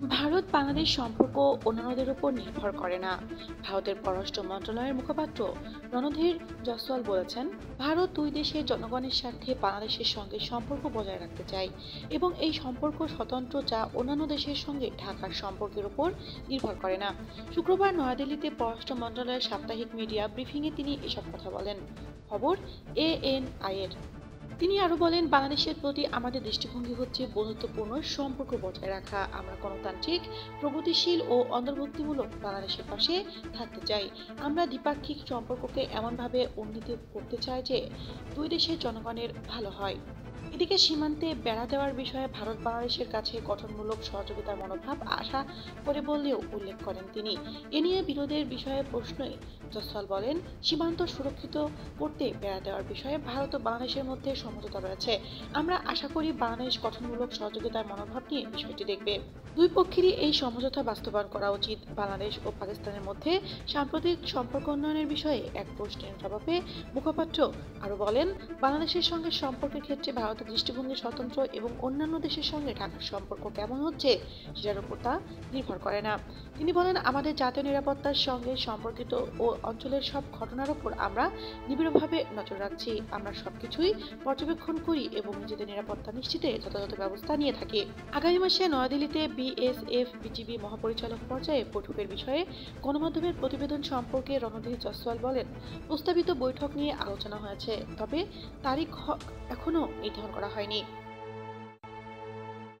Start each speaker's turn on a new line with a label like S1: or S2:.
S1: ভারত বাংলাদেশ সম্পর্ক অন্যান্যদের উপর নির্ভর করে না। ভারতের পররাষ্ট্র মন্ত্রণালয়ের মুখপাত্র রণধীর জয়সওয়াল বলেছেন, ভারত দুই দেশের জনগণের স্বার্থে বাংলাদেশের সঙ্গে সম্পর্ক বজায় রাখতে চায় এবং এই সম্পর্ক স্বতন্ত্র, যা অন্যান্য দেশের সঙ্গে ঢাকার সম্পর্কের উপর নির্ভর করে না। শুক্রবার নয়াদিল্লিতে পররাষ্ট্র মন্ত্রণালয়ের সাপ্তাহিক মিডিয়া ব্রিফিংয়ে তিনি এসব কথা বলেন। খবর এএনআই এর। তিনি আরো বলেন, বাংলাদেশের প্রতি আমাদের দৃষ্টিভঙ্গি হচ্ছে বন্ধুত্বপূর্ণ সম্পর্ক বজায় রাখা। আমরা গণতান্ত্রিক, প্রগতিশীল ও অন্তর্ভুক্তিমূলক বাংলাদেশের পাশে থাকতে চাই। আমরা দ্বিপাক্ষিক সম্পর্ককে এমনভাবে উন্নীত করতে চাই যে দুই দেশের জনগণের ভালো হয়। এদিকে সীমান্তে বেড়া দেওয়ার বিষয়ে ভারত বাংলাদেশের কাছে গঠনমূলক সহযোগিতার মনোভাব আশা করে বললেও উল্লেখ করেন তিনি। এ নিয়ে বিরোধের বিষয়ে প্রশ্নে জসওয়াল বলেন, সীমান্ত সুরক্ষিত করতে বেড়া দেওয়ার বিষয়ে ভারত ও বাংলাদেশের মধ্যে সমঝোতা রয়েছে। আমরা আশা করি বাংলাদেশ গঠনমূলক সহযোগিতার মনোভাব নিয়ে বিষয়টি দেখবে। দুই পক্ষেরই এই সমঝোতা বাস্তবায়ন করা উচিত। বাংলাদেশ ও পাকিস্তানের মধ্যে সাম্প্রতিক সম্পর্ক উন্নয়নের বিষয়ে এক প্রশ্নের জবাবে মুখপাত্র আরো বলেন, বাংলাদেশের সঙ্গে সম্পর্কের ক্ষেত্রে ভারতের দৃষ্টিভঙ্গি স্বতন্ত্র এবং অন্যান্য দেশের সঙ্গে ঢাকার সম্পর্ক কেমন হচ্ছে সেটার উপর তা নির্ভর করে না। তিনি বলেন, আমাদের জাতীয় নিরাপত্তার সঙ্গে সম্পর্কিত ও অঞ্চলের সব ঘটনার উপর আমরা নিবিড়ভাবে নজর রাখছি। আমরা সবকিছুই পর্যবেক্ষণ করি এবং নিজেদের নিরাপত্তা নিশ্চিতে যথাযথ ব্যবস্থা নিয়ে থাকি। আগামী মাসে নয়াদিল্লিতে বিএসএফ বিজিবি মহাপরিচালক পর্যায়ে বৈঠকের বিষয়ে গণমাধ্যমের প্রতিবেদন সম্পর্কে রণধীর জয়সওয়াল বলেন, প্রস্তাবিত বৈঠক নিয়ে আলোচনা হয়েছে, তবে তারিখ এখনো নির্ধারণ করা হয়নি।